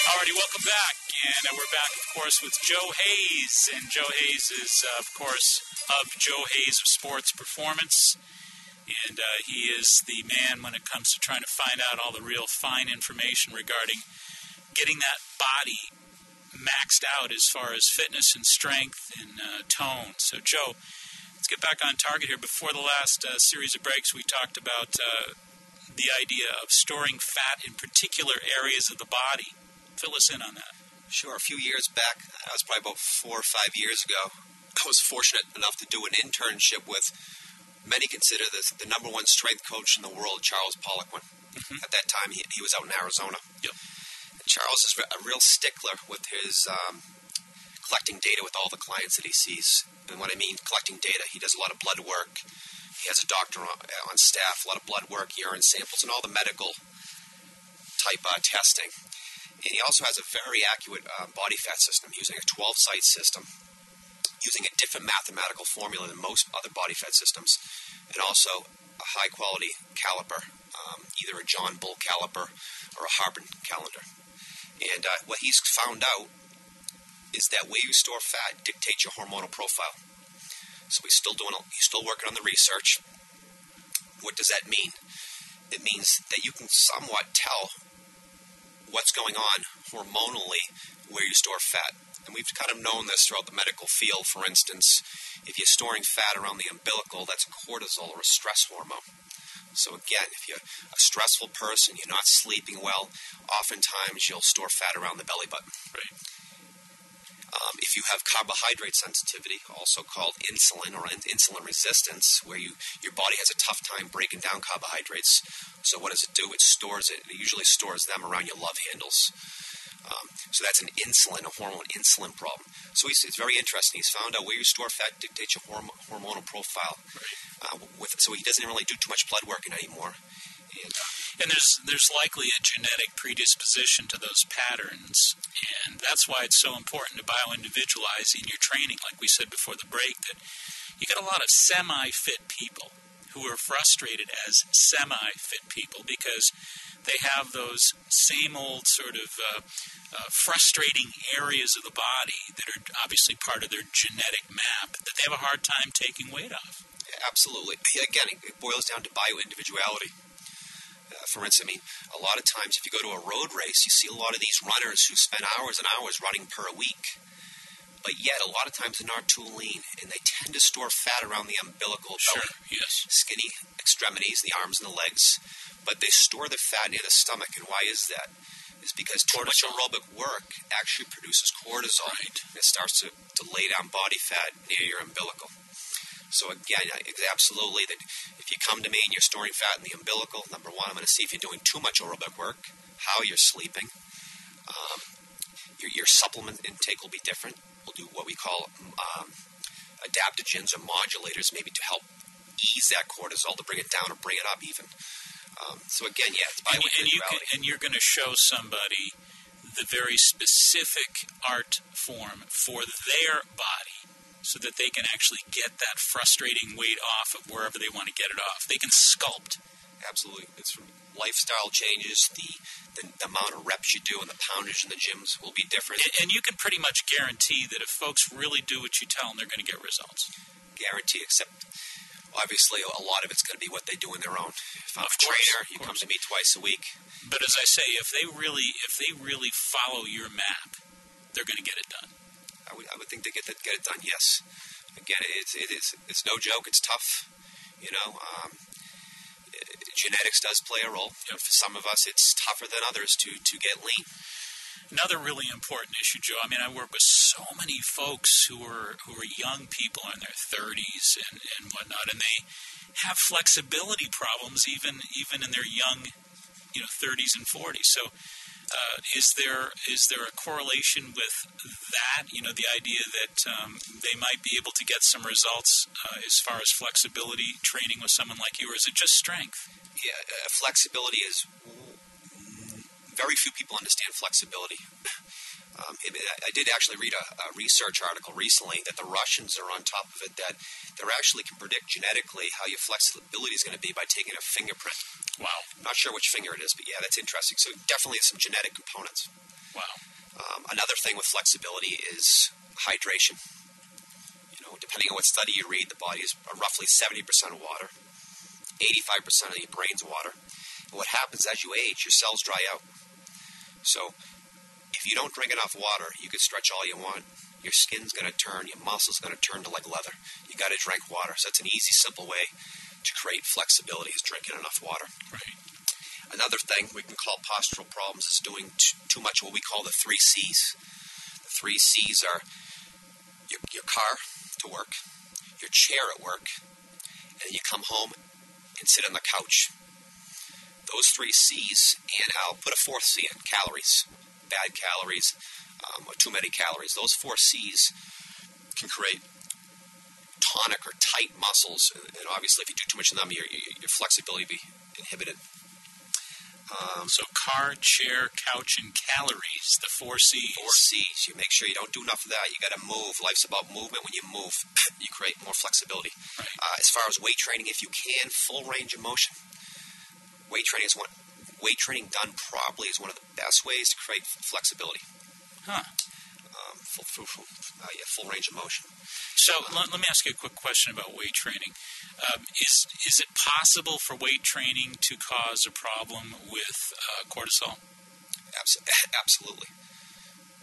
Alrighty, welcome back, and we're back, of course, with Joe Hayes, and Joe Hayes is, of course, of Joe Hayes of Sports Performance, and he is the man when it comes to trying to find out all the real fine information regarding getting that body maxed out as far as fitness and strength and tone. So, Joe, let's get back on target here. Before the last series of breaks, we talked about the idea of storing fat in particular areas of the body. Fill us in on that. Sure. A few years back, that was probably about 4 or 5 years ago, I was fortunate enough to do an internship with many consider the number one strength coach in the world, Charles Poliquin. At that time, he was out in Arizona. Yep. And Charles is a real stickler with his collecting data with all the clients that he sees. And what I mean, collecting data, he does a lot of blood work. He has a doctor on staff, a lot of blood work, urine samples, and all the medical type testing. And he also has a very accurate body fat system using a 12-site system, using a different mathematical formula than most other body fat systems, and also a high-quality caliper, either a John Bull caliper or a Harbin calendar. And what he's found out is that where you store fat dictates your hormonal profile. So he's still working on the research. What does that mean? It means that you can somewhat tell what's going on hormonally where you store fat. And we've kind of known this throughout the medical field. For instance, if you're storing fat around the umbilical, that's cortisol or a stress hormone. So again, if you're a stressful person, you're not sleeping well, oftentimes you'll store fat around the belly button. Right. If you have carbohydrate sensitivity, also called insulin or insulin resistance, where your body has a tough time breaking down carbohydrates, so what does it do? It stores it. It usually stores them around your love handles. So that's a hormone insulin problem. So it's very interesting. He's found out where you store fat dictates your hormonal profile. Right. So he doesn't really do too much blood work anymore. And there's likely a genetic predisposition to those patterns, and that's why it's so important to bioindividualize in your training, like we said before the break, that you get a lot of semi-fit people who are frustrated as semi-fit people because they have those same old sort of frustrating areas of the body that are obviously part of their genetic map that they have a hard time taking weight off. Absolutely. Again, it boils down to bioindividuality. For instance, a lot of times if you go to a road race, you see a lot of these runners who spend hours and hours running per week. But yet, a lot of times they're not too lean, and they tend to store fat around the umbilical belly, skinny extremities, the arms and the legs. But they store the fat near the stomach, and why is that? It's because too much aerobic work actually produces cortisol, and it starts to lay down body fat near your umbilical. So again, absolutely, that if you come to me and you're storing fat in the umbilical, number one, I'm going to see if you're doing too much aerobic work, how you're sleeping. Your supplement intake will be different. We'll do what we call adaptogens or modulators, maybe to help ease that cortisol, to bring it down or bring it up even. So again, it's bioindividuality. And you're going to show somebody the very specific art form for their body, so that they can actually get that frustrating weight off of wherever they want to get it off. They can sculpt. Absolutely. It's lifestyle changes, the amount of reps you do and the poundage in the gyms will be different. And you can pretty much guarantee that if folks really do what you tell them, they're going to get results. Guarantee, except obviously a lot of it's going to be what they do on their own. If I'm a trainer, you come to me twice a week. But as I say, if they really follow your map, they're going to get it done. I would think they get it done. Yes. Again, it's no joke. It's tough. Genetics does play a role. For some of us, it's tougher than others to get lean. Another really important issue, Joe. I mean, I work with so many folks who are young people in their 30s and whatnot, and they have flexibility problems even in their young, 30s and 40s. So. Is there a correlation with that? The idea that they might be able to get some results as far as flexibility training with someone like you, or is it just strength? Yeah, flexibility is very few people understand flexibility. I did actually read a research article recently that the Russians are on top of it, that they actually can predict genetically how your flexibility is going to be by taking a fingerprint. Wow. Not sure which finger it is, but yeah, that's interesting. So definitely some genetic components. Wow. Another thing with flexibility is hydration. Depending on what study you read, the body is roughly 70% water, 85% of your brain's water. And what happens as you age, your cells dry out. So if you don't drink enough water, you can stretch all you want. Your skin's going to turn, your muscles going to turn to like leather. You got to drink water. So it's an easy, simple way to create flexibility is drinking enough water. Right. Another thing we can call postural problems is doing too much of what we call the 3 C's. The 3 C's are your car to work, your chair at work, and you come home and sit on the couch. Those 3 C's, and I'll put a 4th C in, calories. Bad calories, or too many calories. Those 4 C's can create tonic or tight muscles, and obviously if you do too much of them, your flexibility will be inhibited. So car, chair, couch, and calories, the 4 C's. 4 C's. You make sure you don't do enough of that. You got to move. Life's about movement. When you move, you create more flexibility. Right. As far as weight training, if you can, full range of motion. Weight training done properly is one of the best ways to create flexibility. Huh. Full range of motion. So let me ask you a quick question about weight training. Is it possible for weight training to cause a problem with cortisol? Absolutely.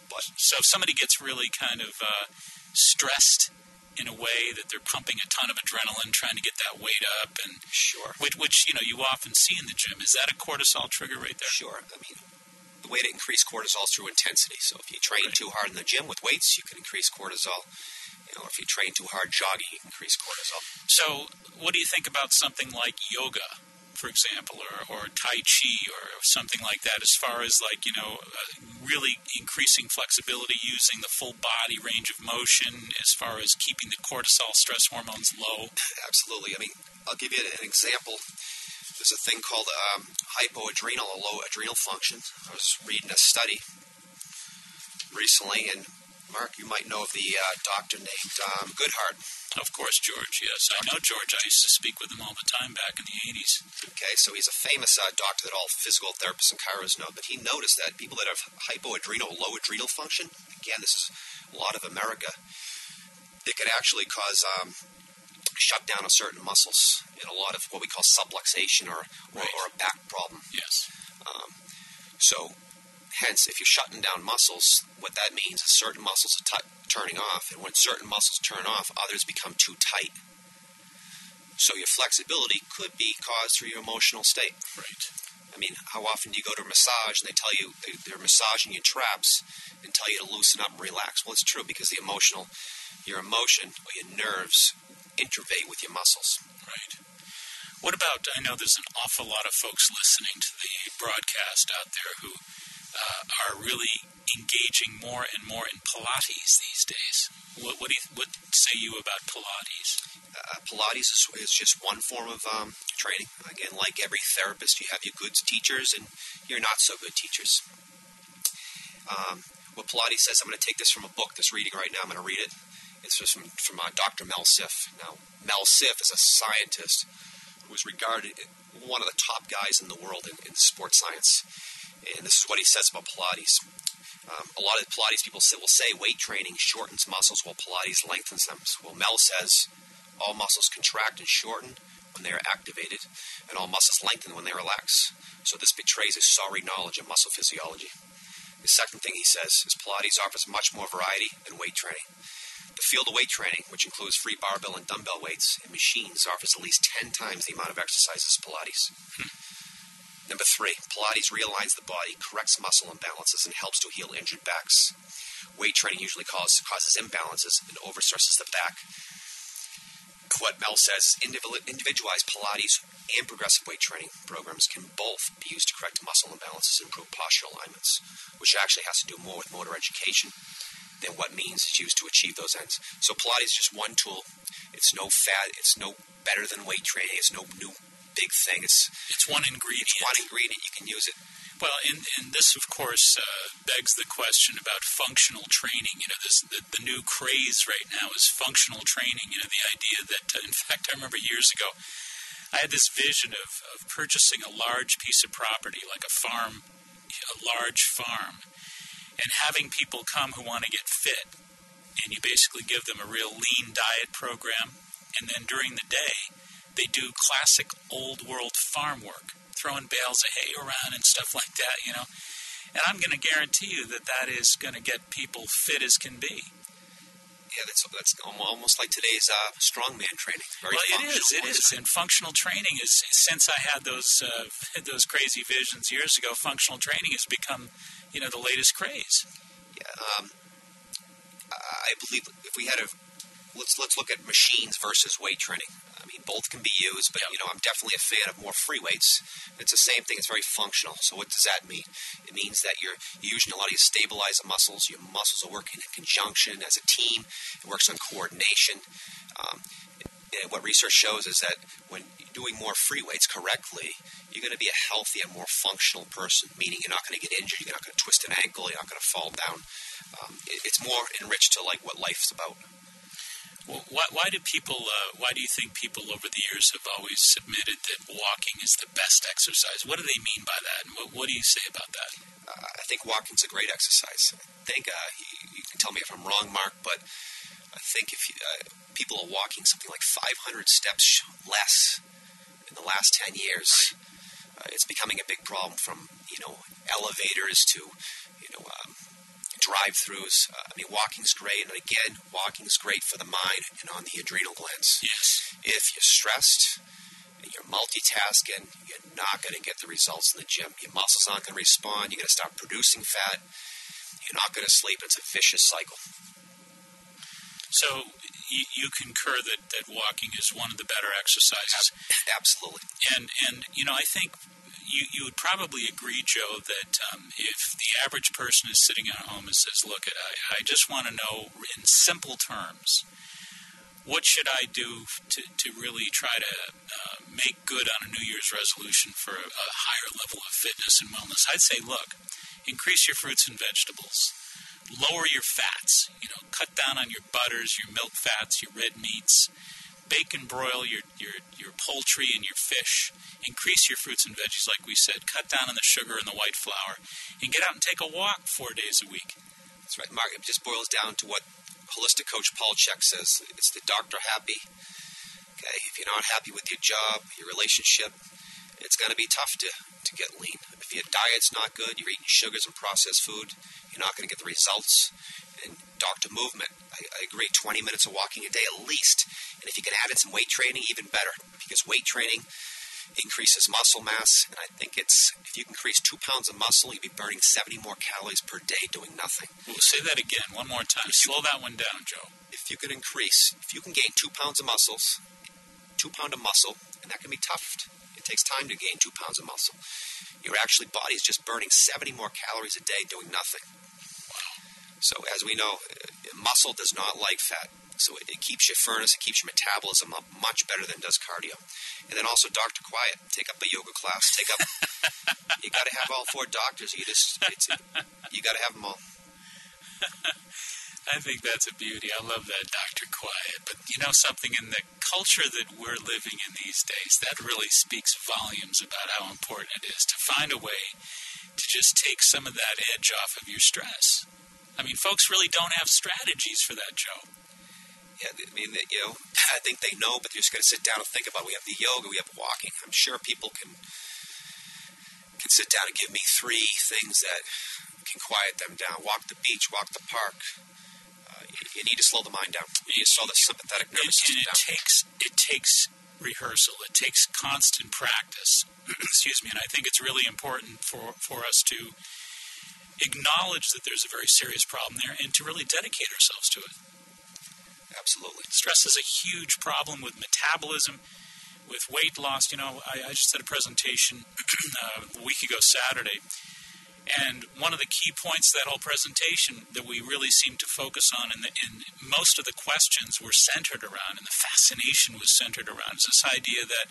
But so if somebody gets really kind of stressed in a way that they're pumping a ton of adrenaline trying to get that weight up, and sure, which you often see in the gym, is that a cortisol trigger right there? Sure. I mean, the way to increase cortisol is through intensity. So if you train too hard in the gym with weights, you can increase cortisol. If you train too hard jogging, you can increase cortisol. So what do you think about something like yoga, for example, or Tai Chi or something like that, as far as really increasing flexibility, using the full body range of motion, as far as keeping the cortisol stress hormones low? Absolutely. I mean, I'll give you an example. There's a thing called hypoadrenal, or low adrenal function. I was reading a study recently, and Mark, you might know of the doctor named Goodhart. Of course, George, yes. I know George. I used to speak with him all the time back in the 80s. Okay, so he's a famous doctor that all physical therapists and chiros know, but he noticed that people that have hypoadrenal, low adrenal function, again, this is a lot of America, it could actually cause shut down of certain muscles in a lot of what we call subluxation or a back problem. Yes. So, hence, if you're shutting down muscles, what that means is certain muscles are turning off, and when certain muscles turn off, others become too tight. So your flexibility could be caused through your emotional state. Right. I mean, how often do you go to a massage and they tell you they're massaging your traps and tell you to loosen up and relax? Well, it's true, because your emotion or your nerves intervene with your muscles. Right. What about, I know there's an awful lot of folks listening to the broadcast out there who are really engaging more and more in Pilates these days. What say you about Pilates? Pilates is just one form of training. Again, like every therapist, you have your good teachers and your not-so-good teachers. What Pilates says, I'm going to take this from a book that's reading right now. I'm going to read it. It's just from Dr. Mel Siff. Now, Mel Siff is a scientist who is regarded one of the top guys in the world in sports science. And this is what he says about Pilates. A lot of Pilates people will say weight training shortens muscles while Pilates lengthens them. Well, Mel says all muscles contract and shorten when they are activated, and all muscles lengthen when they relax. So this betrays a sorry knowledge of muscle physiology. The second thing he says is Pilates offers much more variety than weight training. The field of weight training, which includes free barbell and dumbbell weights and machines, offers at least 10 times the amount of exercise as Pilates. Number 3, Pilates realigns the body, corrects muscle imbalances, and helps to heal injured backs. Weight training usually causes imbalances and overstresses the back. What Mel says, individualized Pilates and progressive weight training programs can both be used to correct muscle imbalances and improve postural alignments, which actually has to do more with motor education than what means is used to achieve those ends. So Pilates is just one tool. It's no better than weight training. It's no new big thing. It's one ingredient. It's one ingredient. You can use it. Well, and this, of course, begs the question about functional training. The new craze right now is functional training. The idea that, in fact, I remember years ago, I had this vision of purchasing a large piece of property, like a farm, a large farm, and having people come who want to get fit. And you basically give them a real lean diet program, and then during the day, they do classic old world farm work, throwing bales of hay around and stuff like that, And I'm going to guarantee you that is going to get people fit as can be. Yeah, that's almost like today's strongman training. Well, it is. And functional training is, since I had those crazy visions years ago, functional training has become, the latest craze. Yeah, I believe if we had let's look at machines versus weight training. I mean, both can be used, but, I'm definitely a fan of more free weights. It's the same thing. It's very functional. So what does that mean? It means that you're using a lot of your stabilizer muscles. Your muscles are working in conjunction as a team. It works on coordination. And what research shows is that when you're doing more free weights correctly, you're going to be a healthier, more functional person, meaning you're not going to get injured, you're not going to twist an ankle, you're not going to fall down. It's more enriched to like what life's about. Well, why do you think people over the years have always submitted that walking is the best exercise? What do they mean by that, and what do you say about that? I think walking's a great exercise. I think you can tell me if I'm wrong, Mark, but I think if people are walking something like 500 steps less in the last 10 years, it's becoming a big problem. From elevators to drive-throughs. I mean, walking's great, and again, walking's great for the mind and on the adrenal glands. Yes. If you're stressed and you're multitasking, you're not going to get the results in the gym. Your muscles aren't going to respond. You're going to start producing fat. You're not going to sleep. It's a vicious cycle. So you concur that walking is one of the better exercises? Absolutely. And I think you would probably agree, Joe, that if the average person is sitting at home and says, look, I just want to know in simple terms, what should I do to really try to make good on a New Year's resolution for a higher level of fitness and wellness? I'd say, look, increase your fruits and vegetables. Lower your fats. Cut down on your butters, your milk fats, your red meats. Bake and broil your poultry and your fish. Increase your fruits and veggies, like we said. Cut down on the sugar and the white flour. And get out and take a walk 4 days a week. That's right, Mark. It just boils down to what holistic coach Paul Chek says. It's the doctor happy. Okay, if you're not happy with your job, your relationship, it's going to be tough to get lean. If your diet's not good, you're eating sugars and processed food, you're not going to get the results. And doctor movement, I agree, 20 minutes of walking a day at least. And if you can add in some weight training, even better, because weight training increases muscle mass. And I think if you can increase 2 pounds of muscle, you'll be burning 70 more calories per day doing nothing. We'll say that again, one more time. Slow that one down, Joe. If you can gain 2 pounds of muscles, 2 pound of muscle, and that can be tough. It takes time to gain 2 pounds of muscle. Your body is just burning 70 more calories a day doing nothing. So as we know, muscle does not like fat. So it keeps your furnace, it keeps your metabolism up much better than does cardio. And then also Dr. Quiet, take up a yoga class, you got to have all 4 doctors. You got to have them all. I think that's a beauty. I love that, Dr. Quiet. But something, in the culture that we're living in these days, that really speaks volumes about how important it is to find a way to just take some of that edge off of your stress. I mean, folks really don't have strategies for that, Joe. Yeah, I mean, I think they know, but they're just going to sit down and think about it. We have the yoga, we have walking. I'm sure people can sit down and give me 3 things that can quiet them down. Walk the beach, walk the park. You need to slow the mind down. You need to slow the sympathetic nervous system down. It takes rehearsal. It takes constant practice. Excuse me. And I think it's really important for us to acknowledge that there's a very serious problem there and to really dedicate ourselves to it. Absolutely. Stress is a huge problem with metabolism, with weight loss. I just had a presentation a week ago Saturday, and one of the key points of that whole presentation that we really seemed to focus on, and most of the questions were centered around, and the fascination was centered around, is this idea that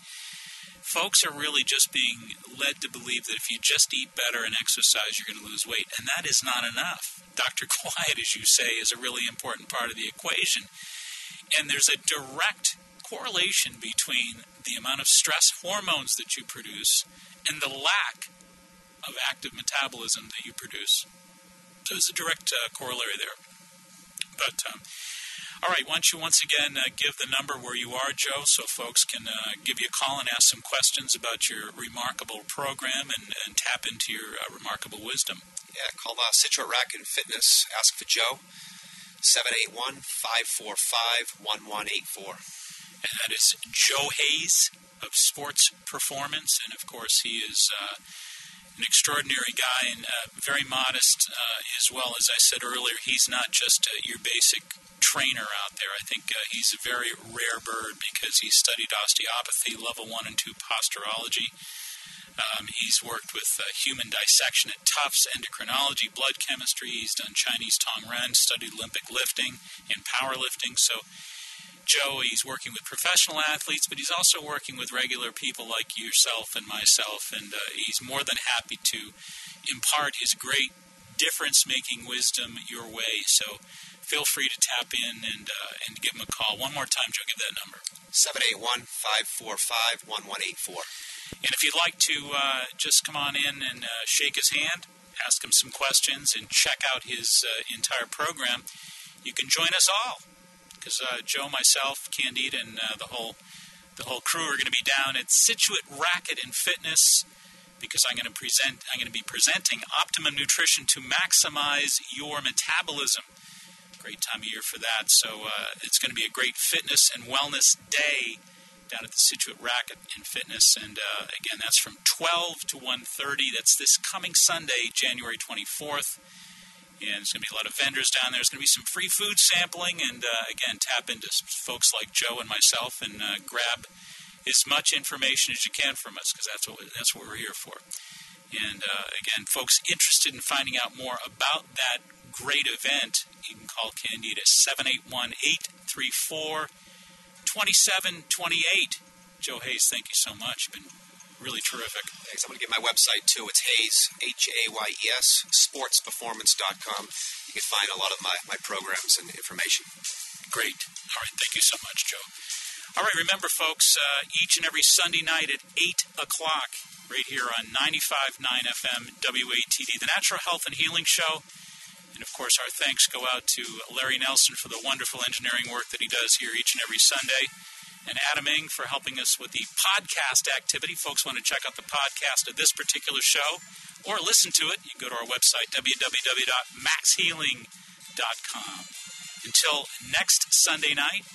folks are really just being led to believe that if you just eat better and exercise, you're going to lose weight. And that is not enough. Dr. Quiet, as you say, is a really important part of the equation. And there's a direct correlation between the amount of stress hormones that you produce and the lack of active metabolism that you produce. So there's a direct corollary there. But all right, why don't you once again give the number where you are, Joe, so folks can give you a call and ask some questions about your remarkable program and tap into your remarkable wisdom. Yeah, call Situate Racket Fitness. Ask for Joe, 781-545-1184. And that is Joe Hayes of Sports Performance. And, of course, he is an extraordinary guy and very modest as well. As I said earlier, he's not just your basic trainer out there. I think he's a very rare bird because he studied osteopathy, level 1 and 2 posturology. He's worked with human dissection at Tufts, endocrinology, blood chemistry. He's done Chinese Tongren, studied Olympic lifting and powerlifting. So Joe, he's working with professional athletes, but he's also working with regular people like yourself and myself, and he's more than happy to impart his great difference-making wisdom your way. So feel free to tap in and give him a call. One more time, Joe, give that number. 781-545-1184. And if you'd like to just come on in and shake his hand, ask him some questions, and check out his entire program, you can join us all. Because Joe, myself, Candida, and the whole crew are going to be down at Situate Racket and Fitness, because I'm going to be presenting Optimum Nutrition to maximize your metabolism. Great time of year for that. So it's going to be a great fitness and wellness day down at the Situate Racket and Fitness, and again, that's from 12 to 1:30. That's this coming Sunday, January 24th. And there's going to be a lot of vendors down there. There's going to be some free food sampling. And, again, tap into folks like Joe and myself and grab as much information as you can from us, because that's what we're here for. And, again, folks interested in finding out more about that great event, you can call Candida 781-834-2728. Joe Hayes, thank you so much. You've been really terrific. Thanks. I'm going to give my website, too. It's Hayes, Hayes, sportsperformance.com. You can find a lot of my programs and information. Great. All right. Thank you so much, Joe. All right. Remember, folks, each and every Sunday night at 8 o'clock, right here on 95.9 FM, WATD, the Natural Health and Healing Show. And, of course, our thanks go out to Larry Nelson for the wonderful engineering work that he does here each and every Sunday. And Adam Ing for helping us with the podcast activity. Folks want to check out the podcast of this particular show or listen to it, you can go to our website, www.maxhealing.com. Until next Sunday night,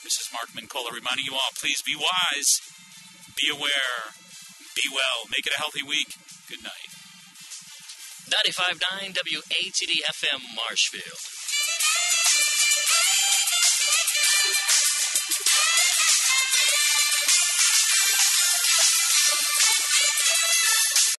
this is Mark Mincola reminding you all, please be wise, be aware, be well, make it a healthy week. Good night. 95.9 WATD FM Marshfield.